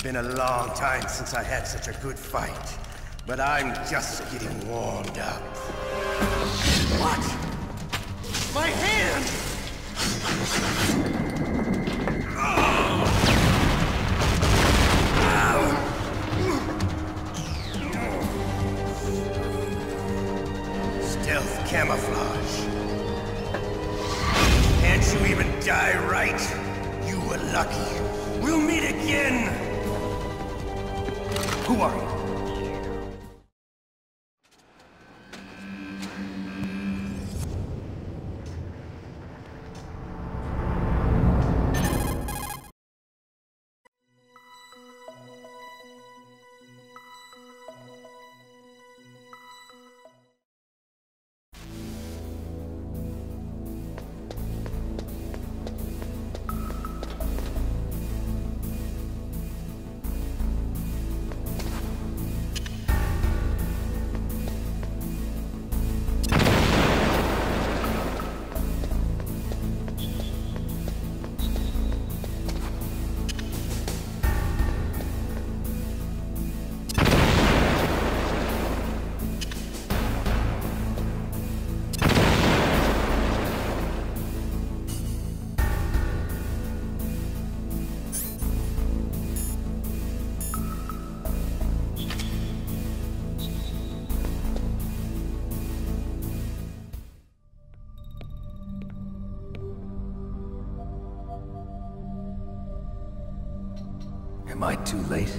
Been a long time since I had such a good fight, but I'm just getting warmed up. What? My hand! Stealth camouflage. Can't you even die right? You were lucky. We'll meet again! Who are you? Am I too late?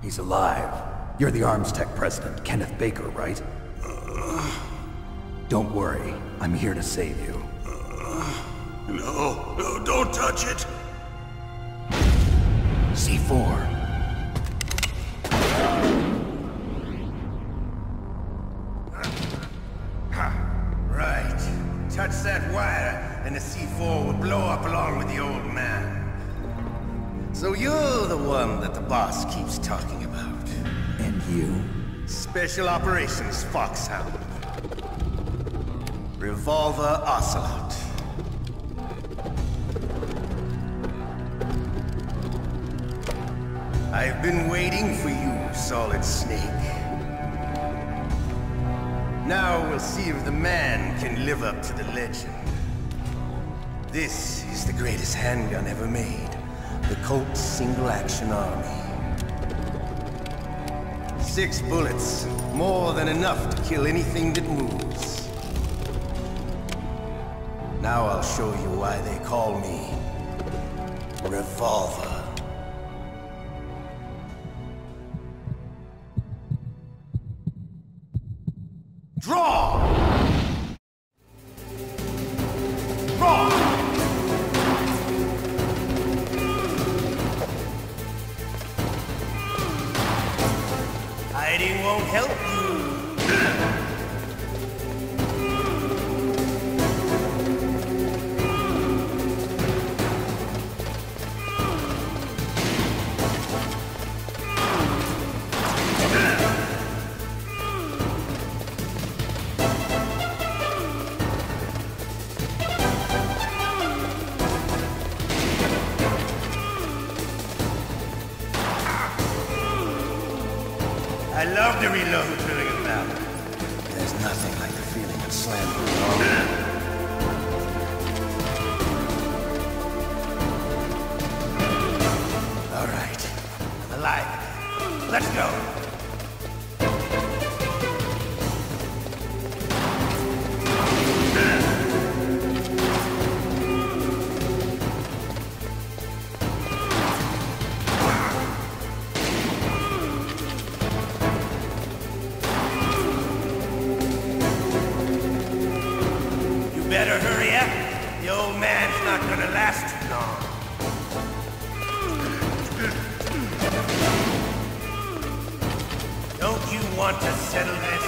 He's alive. You're the Arms Tech president, Kenneth Baker, right? Don't worry. I'm here to save you. No, don't touch it! C4. Touch that wire, and the C4 will blow up along with the old man. So you're the one that the boss keeps talking about. And you? Special Operations Foxhound. Revolver Ocelot. I've been waiting for you, Solid Snake. Now we'll see if the man can live up to the legend. This is the greatest handgun ever made. The Colt Single Action Army. 6 bullets, more than enough to kill anything that moves. Now I'll show you why they call me Revolver. Draw! Draw! Hiding won't help you. I love to reload during a battle. There's nothing like the feeling of slamming. All right, I'm alive. Let's go. Better hurry up. The old man's not gonna last too long. Don't you want to settle this?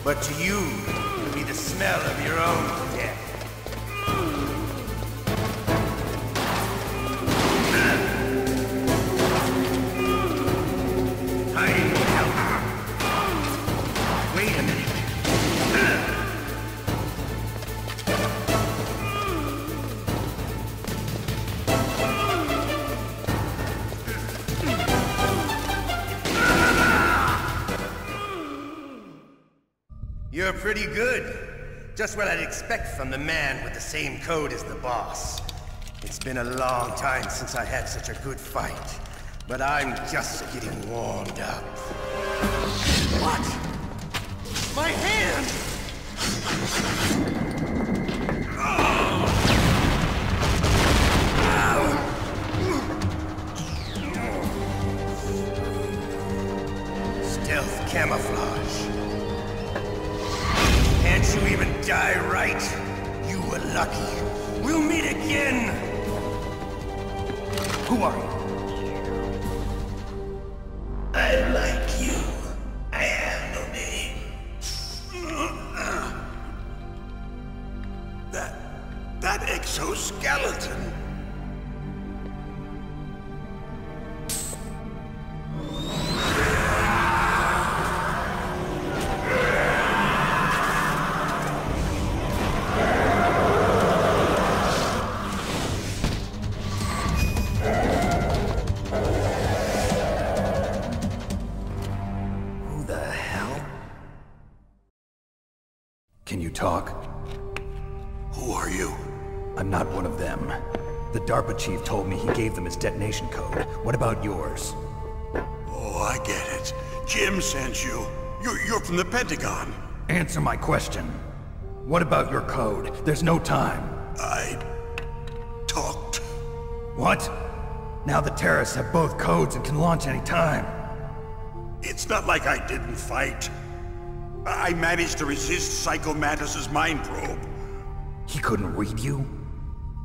But to you, it'll be the smell of your own death. I need help. Wait a minute. You're pretty good. Just what I'd expect from the man with the same code as the boss. It's been a long time since I had such a good fight, but I'm just getting warmed up. What? My hand! Stealth camouflage. Can't you even die right? You were lucky. We'll meet again! Who are you? I like you. I have no name. That exoskeleton. Can you talk? Who are you? I'm not one of them. The DARPA chief told me he gave them his detonation code. What about yours? Oh, I get it. Jim sent you. You're from the Pentagon. Answer my question. What about your code? There's no time. I talked. What? Now the terrorists have both codes and can launch any time. It's not like I didn't fight. I managed to resist Psycho Mantis's mind probe. He couldn't read you?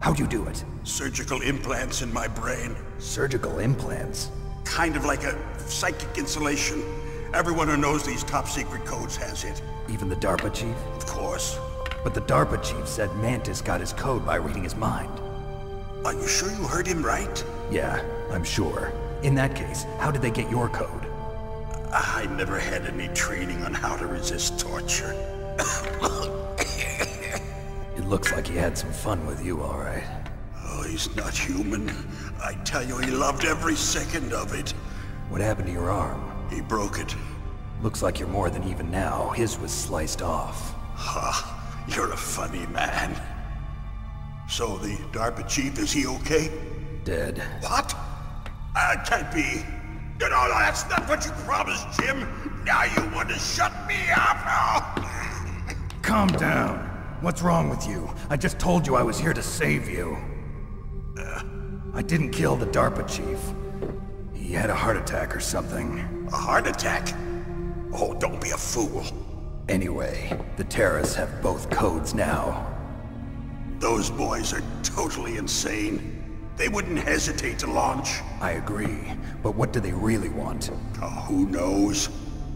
How'd you do it? Surgical implants in my brain. Surgical implants? Kind of like a psychic insulation. Everyone who knows these top-secret codes has it. Even the DARPA chief? Of course. But the DARPA chief said Mantis got his code by reading his mind. Are you sure you heard him right? Yeah, I'm sure. In that case, how did they get your code? I never had any training on how to resist torture. It looks like he had some fun with you, all right. Oh, he's not human. I tell you, he loved every second of it. What happened to your arm? He broke it. Looks like you're more than even now. His was sliced off. Ha, you're a funny man. So the DARPA chief, is he okay? Dead. What? Can't be. No, that's not what you promised, Jim. Now you want to shut me up? Calm down. What's wrong with you? I just told you I was here to save you. I didn't kill the DARPA chief. He had a heart attack or something. A heart attack? Oh, don't be a fool. Anyway, the terrorists have both codes now. Those boys are totally insane. They wouldn't hesitate to launch. I agree, but what do they really want? Oh, who knows?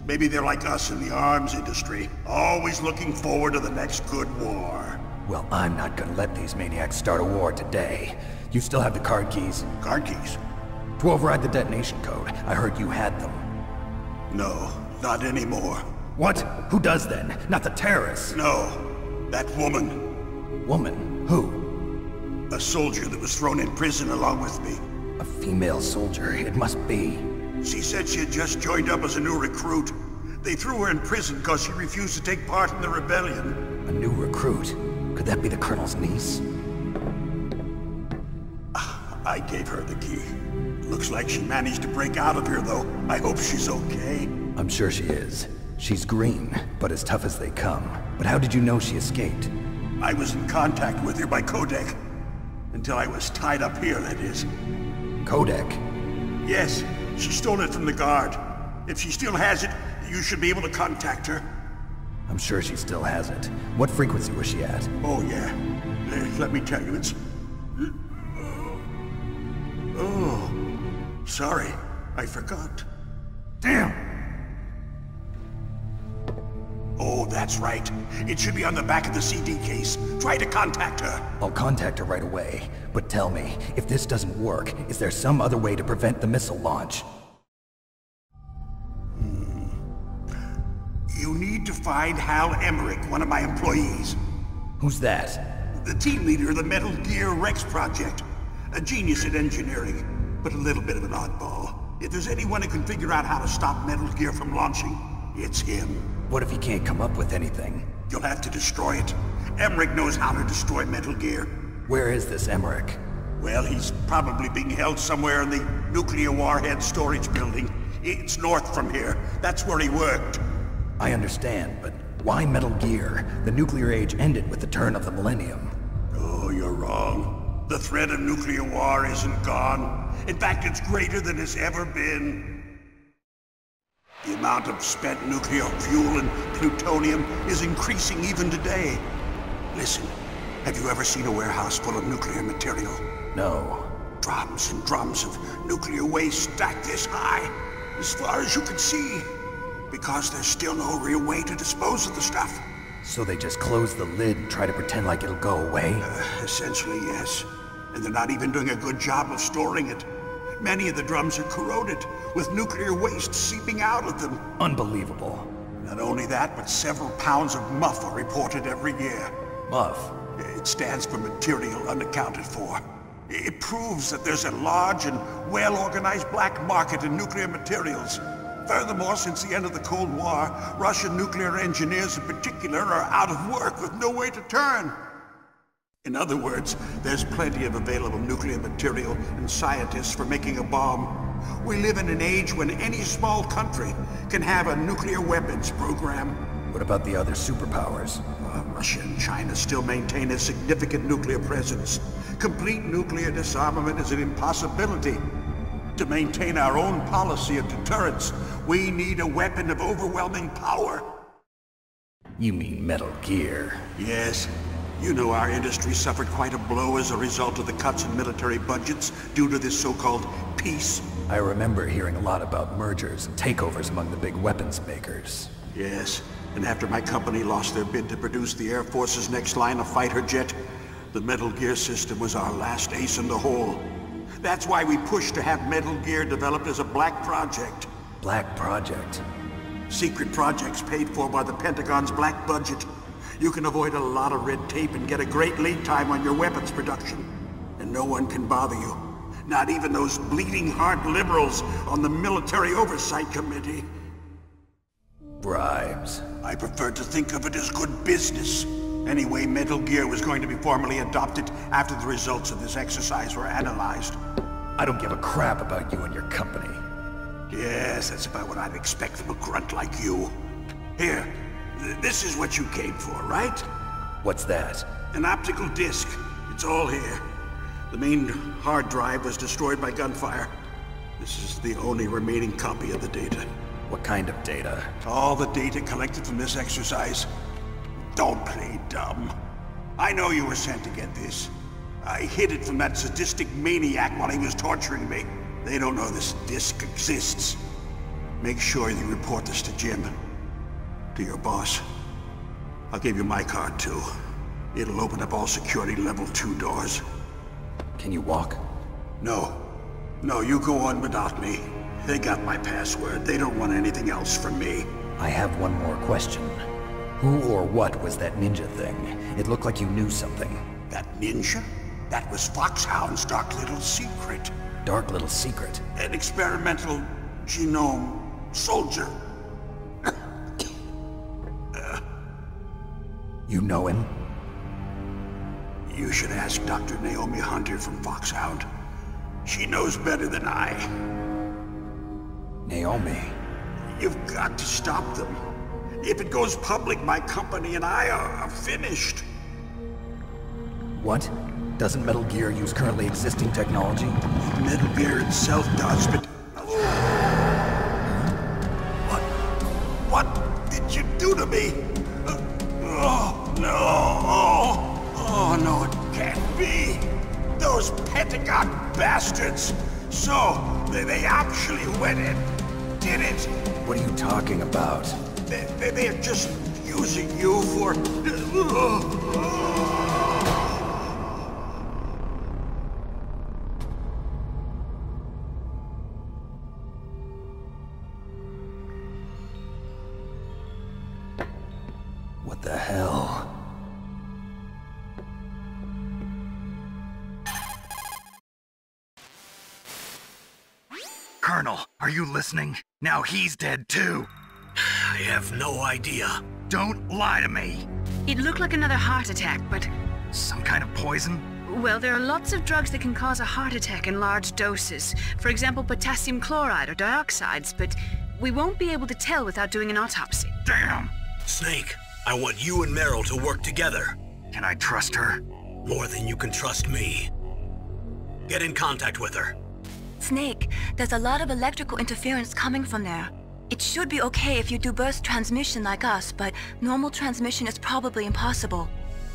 Maybe they're like us in the arms industry, always looking forward to the next good war. Well, I'm not gonna let these maniacs start a war today. You still have the card keys? Card keys? To override the detonation code. I heard you had them. No, not anymore. What? Who does then? Not the terrorists? No, that woman. Woman? Who? A soldier that was thrown in prison along with me. A female soldier, it must be. She said she had just joined up as a new recruit. They threw her in prison because she refused to take part in the rebellion. A new recruit? Could that be the Colonel's niece? I gave her the key. Looks like she managed to break out of here, though. I hope she's okay. I'm sure she is. She's green, but as tough as they come. But how did you know she escaped? I was in contact with her by Codec. Until I was tied up here, that is. Codec? Yes, she stole it from the guard. If she still has it, you should be able to contact her. I'm sure she still has it. What frequency was she at? Oh, yeah. Let me tell you, it's... Oh, sorry. I forgot. Damn! Oh, that's right. It should be on the back of the CD case. Try to contact her. I'll contact her right away. But tell me, if this doesn't work, is there some other way to prevent the missile launch? You need to find Hal Emmerich, one of my employees. Who's that? The team leader of the Metal Gear Rex project. A genius at engineering, but a little bit of an oddball. If there's anyone who can figure out how to stop Metal Gear from launching, it's him. What if he can't come up with anything? You'll have to destroy it. Emmerich knows how to destroy Metal Gear. Where is this Emmerich? Well, he's probably being held somewhere in the nuclear warhead storage building. It's north from here. That's where he worked. I understand, but why Metal Gear? The nuclear age ended with the turn of the millennium. Oh, you're wrong. The threat of nuclear war isn't gone. In fact, it's greater than it's ever been. The amount of spent nuclear fuel and plutonium is increasing even today. Listen, have you ever seen a warehouse full of nuclear material? No. Drums and drums of nuclear waste stacked this high, as far as you can see. Because there's still no real way to dispose of the stuff. So they just close the lid and try to pretend like it'll go away? Essentially, yes. And they're not even doing a good job of storing it. Many of the drums are corroded, with nuclear waste seeping out of them. Unbelievable. Not only that, but several pounds of MUF are reported every year. MUF? It stands for material unaccounted for. It proves that there's a large and well-organized black market in nuclear materials. Furthermore, since the end of the Cold War, Russian nuclear engineers in particular are out of work with no way to turn. In other words, there's plenty of available nuclear material and scientists for making a bomb. We live in an age when any small country can have a nuclear weapons program. What about the other superpowers? Russia and China still maintain a significant nuclear presence. Complete nuclear disarmament is an impossibility. To maintain our own policy of deterrence, we need a weapon of overwhelming power. You mean Metal Gear? Yes. You know our industry suffered quite a blow as a result of the cuts in military budgets due to this so-called peace. I remember hearing a lot about mergers and takeovers among the big weapons makers. Yes, and after my company lost their bid to produce the Air Force's next line of fighter jet, the Metal Gear system was our last ace in the hole. That's why we pushed to have Metal Gear developed as a black project. Black project? Secret projects paid for by the Pentagon's black budget. You can avoid a lot of red tape and get a great lead time on your weapons production. And no one can bother you. Not even those bleeding heart liberals on the Military Oversight Committee. Bribes. I prefer to think of it as good business. Anyway, Metal Gear was going to be formally adopted after the results of this exercise were analyzed. I don't give a crap about you and your company. Yes, that's about what I'd expect from a grunt like you. Here, this is what you came for, right? What's that? An optical disc. It's all here. The main hard drive was destroyed by gunfire. This is the only remaining copy of the data. What kind of data? All the data collected from this exercise. Don't play dumb. I know you were sent to get this. I hid it from that sadistic maniac while he was torturing me. They don't know this disc exists. Make sure you report this to Jim. To your boss. I'll give you my card too. It'll open up all security level 2 doors. Can you walk? No. No, you go on without me. They got my password. They don't want anything else from me. I have one more question. Who or what was that ninja thing? It looked like you knew something. That ninja? That was Foxhound's dark little secret. Dark little secret? An experimental genome soldier. You know him? You should ask Dr. Naomi Hunter from Foxhound. She knows better than I. Naomi? You've got to stop them. If it goes public, my company and I are finished. What? Doesn't Metal Gear use currently existing technology? Metal Gear itself does, but... What did you do to me? Oh, no. Oh, no, it can't be. Those Pentagon bastards. So, they actually went in, did it. What are you talking about? They're just using you for... What the hell? Colonel, are you listening? Now he's dead too. I have no idea. Don't lie to me. It looked like another heart attack, but... Some kind of poison? Well, there are lots of drugs that can cause a heart attack in large doses. For example, potassium chloride or dioxides, but we won't be able to tell without doing an autopsy. Damn! Snake, I want you and Meryl to work together. Can I trust her? More than you can trust me. Get in contact with her. Snake, there's a lot of electrical interference coming from there. It should be okay if you do burst transmission like us, but normal transmission is probably impossible.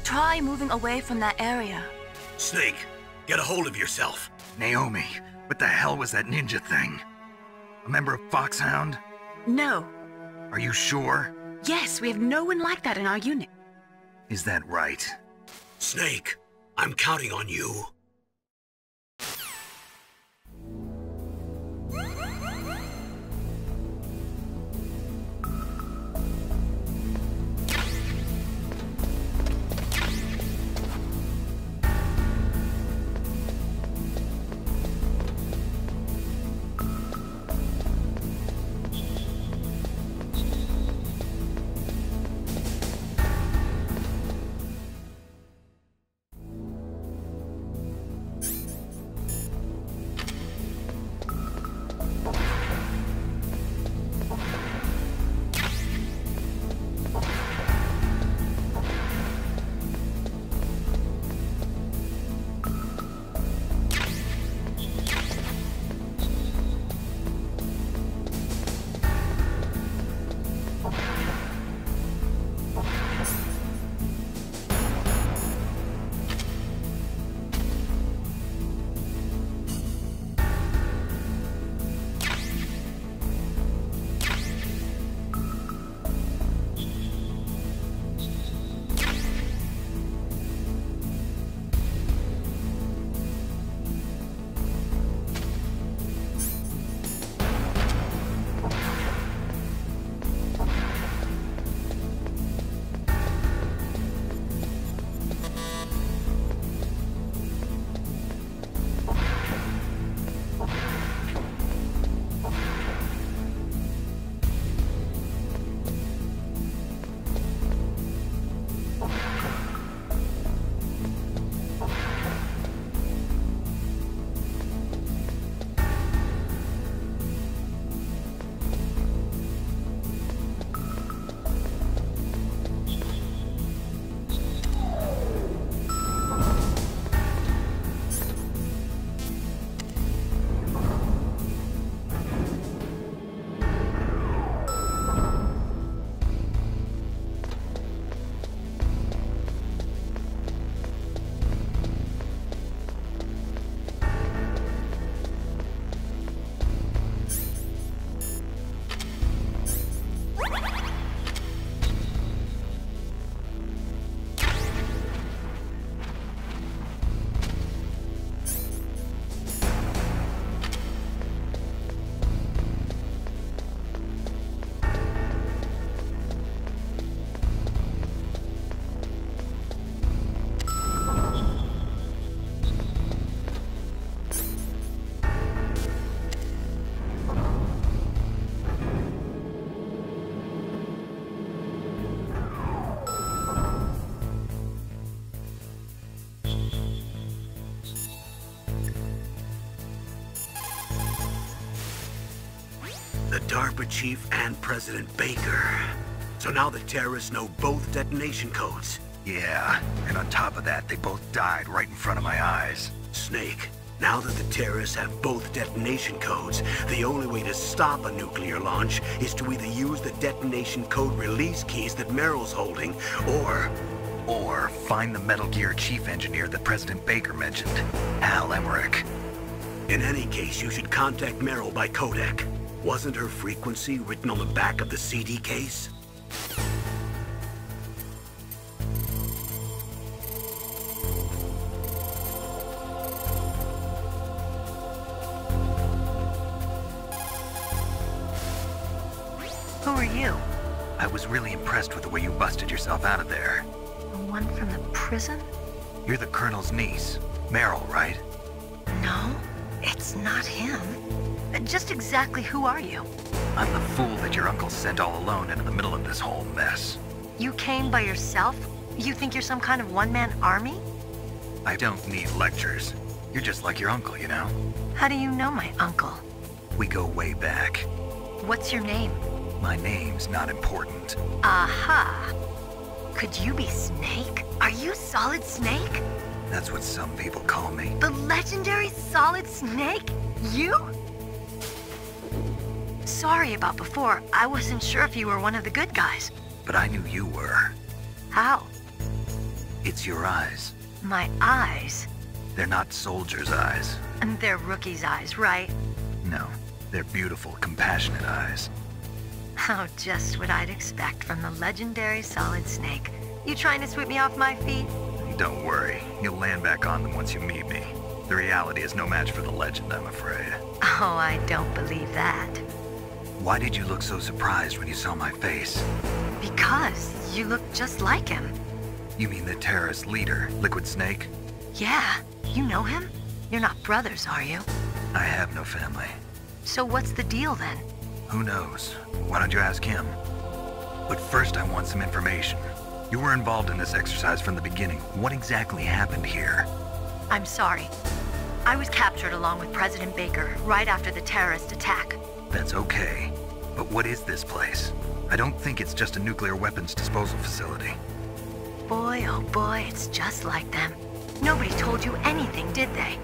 Try moving away from that area. Snake, get a hold of yourself. Naomi, what the hell was that ninja thing? A member of Foxhound? No. Are you sure? Yes, we have no one like that in our unit. Is that right? Snake, I'm counting on you. The DARPA chief and President Baker. So now the terrorists know both detonation codes. Yeah, and on top of that, they both died right in front of my eyes. Snake, now that the terrorists have both detonation codes, the only way to stop a nuclear launch is to either use the detonation code release keys that Meryl's holding, or find the Metal Gear chief engineer that President Baker mentioned, Al Emmerich. In any case, you should contact Meryl by Codec. Wasn't her frequency written on the back of the CD case? Who are you? I was really impressed with the way you busted yourself out of there. The one from the prison? You're the Colonel's niece, Meryl, right? No, it's not him. Just exactly who are you? I'm the fool that your uncle sent all alone into the middle of this whole mess. You came by yourself? You think you're some kind of one-man army? I don't need lectures. You're just like your uncle, you know? How do you know my uncle? We go way back. What's your name? My name's not important. Aha! Could you be Snake? Are you Solid Snake? That's what some people call me. The legendary Solid Snake? You? Sorry about before. I wasn't sure if you were one of the good guys. But I knew you were. How? It's your eyes. My eyes? They're not soldiers' eyes. And they're rookies' eyes, right? No, they're beautiful, compassionate eyes. Oh, just what I'd expect from the legendary Solid Snake. You trying to sweep me off my feet? Don't worry, you'll land back on them once you meet me. The reality is no match for the legend, I'm afraid. Oh, I don't believe that. Why did you look so surprised when you saw my face? Because you look just like him. You mean the terrorist leader, Liquid Snake? Yeah, you know him? You're not brothers, are you? I have no family. So what's the deal then? Who knows? Why don't you ask him? But first I want some information. You were involved in this exercise from the beginning. What exactly happened here? I'm sorry. I was captured along with President Baker right after the terrorist attack. That's okay. But what is this place? I don't think it's just a nuclear weapons disposal facility. Boy, oh boy, it's just like them. Nobody told you anything, did they?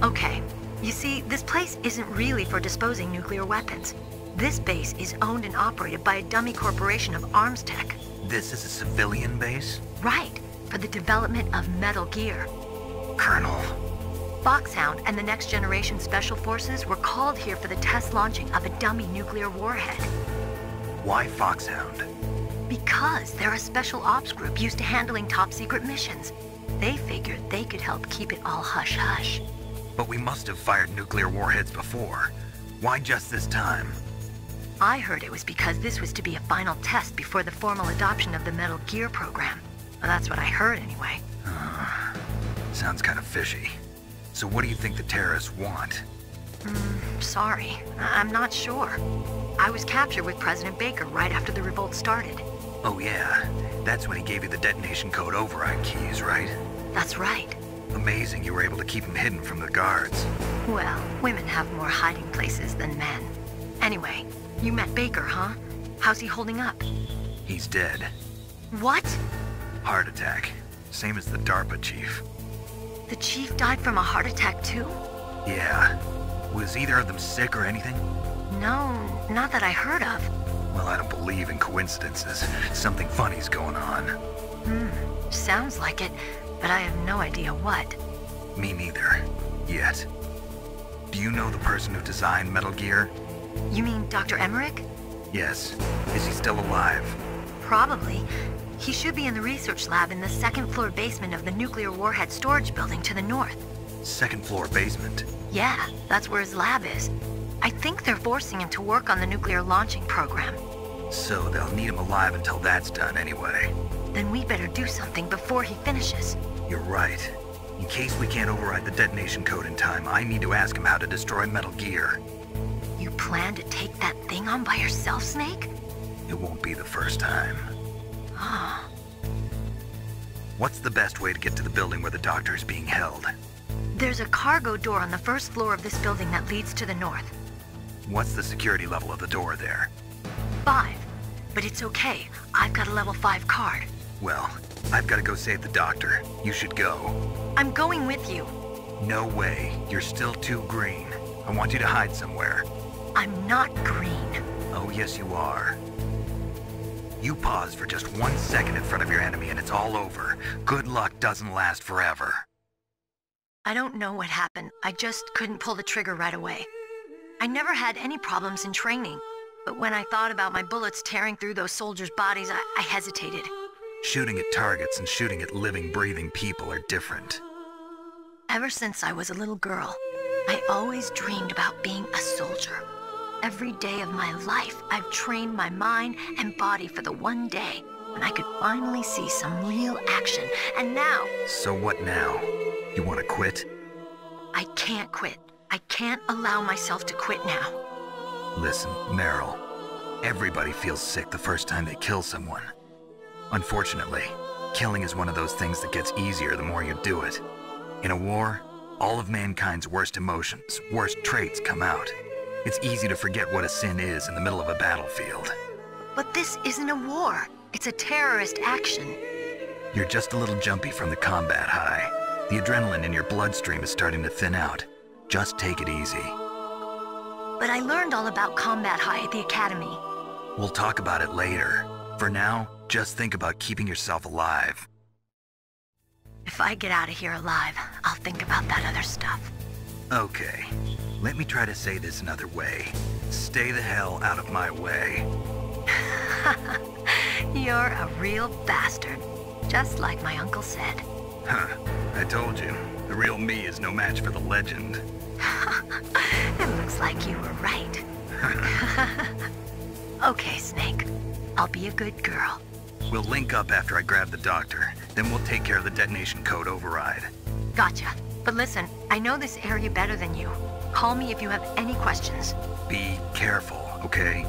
Okay, you see, this place isn't really for disposing nuclear weapons. This base is owned and operated by a dummy corporation of arms tech. This is a civilian base? Right, for the development of Metal Gear. Colonel. Foxhound and the Next Generation Special Forces were called here for the test launching of a dummy nuclear warhead. Why Foxhound? Because they're a special ops group used to handling top-secret missions. They figured they could help keep it all hush-hush. But we must have fired nuclear warheads before. Why just this time? I heard it was because this was to be a final test before the formal adoption of the Metal Gear program. Well, that's what I heard anyway. Sounds kind of fishy. So what do you think the terrorists want? Sorry, I'm not sure. I was captured with President Baker right after the revolt started. Oh yeah, that's when he gave you the detonation code override keys, right? That's right. Amazing you were able to keep him hidden from the guards. Well, women have more hiding places than men. Anyway, you met Baker, huh? How's he holding up? He's dead. What? Heart attack. Same as the DARPA chief. The chief died from a heart attack too? Yeah. Was either of them sick or anything? No, not that I heard of. Well, I don't believe in coincidences. Something funny's going on. Sounds like it, but I have no idea what. Me neither. Yet. Do you know the person who designed Metal Gear? You mean Dr. Emmerich? Yes. Is he still alive? Probably. He should be in the research lab in the second-floor basement of the nuclear warhead storage building to the north. Second floor basement? Yeah, that's where his lab is. I think they're forcing him to work on the nuclear launching program. So they'll need him alive until that's done anyway. Then we better do something before he finishes. You're right. In case we can't override the detonation code in time, I need to ask him how to destroy Metal Gear. You plan to take that thing on by yourself, Snake? It won't be the first time. Ah. What's the best way to get to the building where the doctor is being held? There's a cargo door on the first floor of this building that leads to the north. What's the security level of the door there? 5. But it's okay. I've got a level 5 card. Well, I've got to go save the doctor. You should go. I'm going with you. No way. You're still too green. I want you to hide somewhere. I'm not green. Oh, yes you are. You pause for just 1 second in front of your enemy and it's all over. Good luck doesn't last forever. I don't know what happened. I just couldn't pull the trigger right away. I never had any problems in training, but when I thought about my bullets tearing through those soldiers' bodies, I hesitated. Shooting at targets and shooting at living, breathing people are different. Ever since I was a little girl, I always dreamed about being a soldier. every day of my life, I've trained my mind and body for the one day when I could finally see some real action. And now... So what now? You want to quit? I can't quit. I can't allow myself to quit now. Listen, Meryl. Everybody feels sick the first time they kill someone. Unfortunately, killing is one of those things that gets easier the more you do it. In a war, all of mankind's worst emotions, worst traits come out. It's easy to forget what a sin is in the middle of a battlefield. But this isn't a war. It's a terrorist action. You're just a little jumpy from the combat high. The adrenaline in your bloodstream is starting to thin out. Just take it easy. But I learned all about combat high at the academy. We'll talk about it later. For now, just think about keeping yourself alive. If I get out of here alive, I'll think about that other stuff. Okay. Let me try to say this another way. Stay the hell out of my way. You're a real bastard. Just like my uncle said. Huh. I told you. The real me is no match for the legend. It looks like you were right. Okay, Snake. I'll be a good girl. We'll link up after I grab the doctor. Then we'll take care of the detonation code override. Gotcha. But listen, I know this area better than you. Call me if you have any questions. Be careful, okay?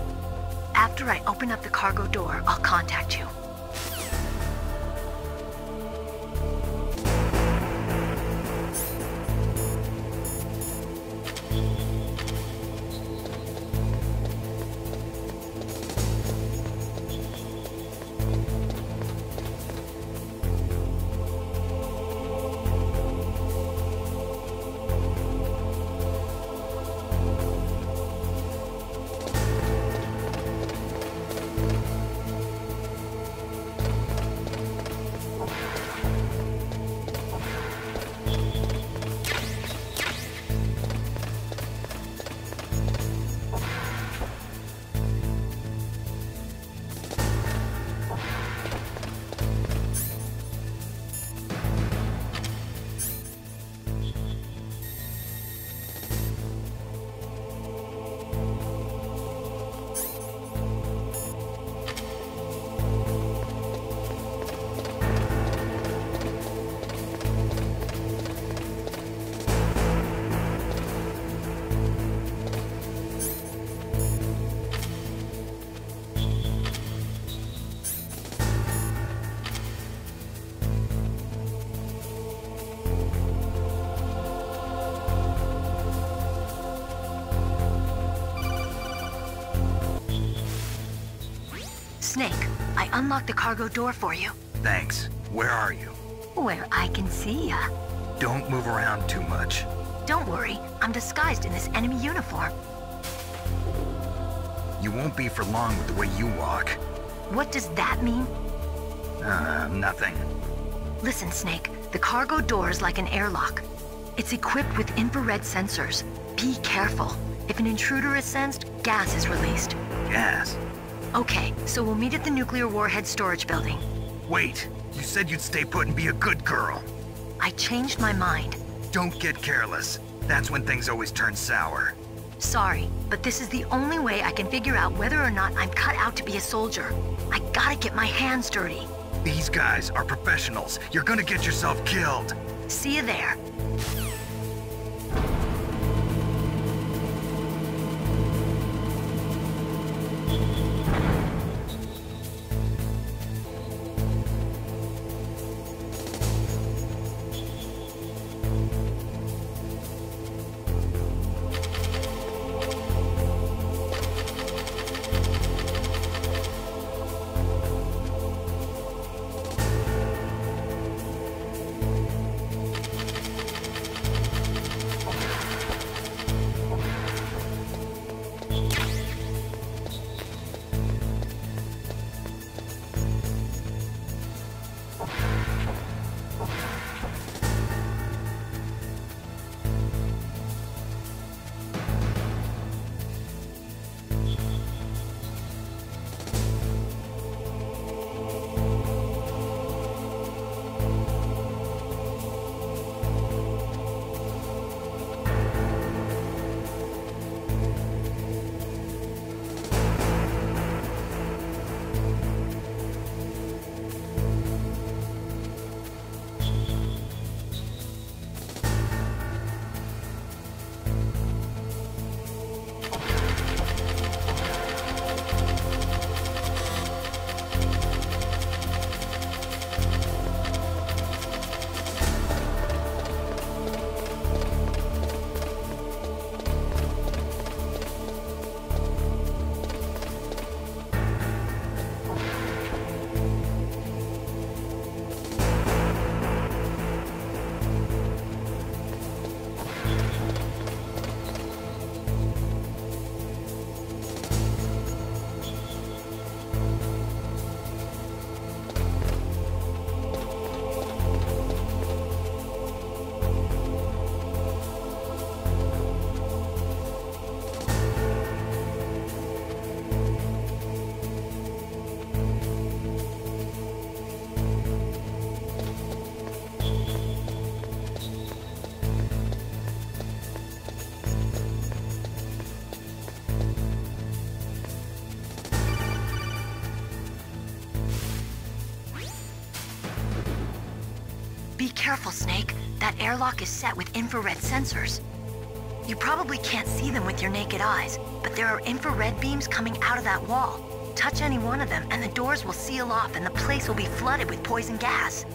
After I open up the cargo door, I'll contact you. Snake, I unlocked the cargo door for you. Thanks. Where are you? Where I can see ya. Don't move around too much. Don't worry, I'm disguised in this enemy uniform. You won't be for long with the way you walk. What does that mean? Nothing. Listen, Snake, the cargo door is like an airlock. It's equipped with infrared sensors. Be careful. If an intruder is sensed, gas is released. Gas? Okay, so we'll meet at the nuclear warhead storage building. Wait, you said you'd stay put and be a good girl. I changed my mind. Don't get careless. That's when things always turn sour. Sorry, but this is the only way I can figure out whether or not I'm cut out to be a soldier. I gotta get my hands dirty. These guys are professionals. You're gonna get yourself killed. See you there. careful, Snake. That airlock is set with infrared sensors. You probably can't see them with your naked eyes, but there are infrared beams coming out of that wall. Touch any one of them, and the doors will seal off and the place will be flooded with poison gas.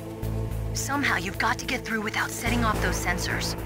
Somehow you've got to get through without setting off those sensors.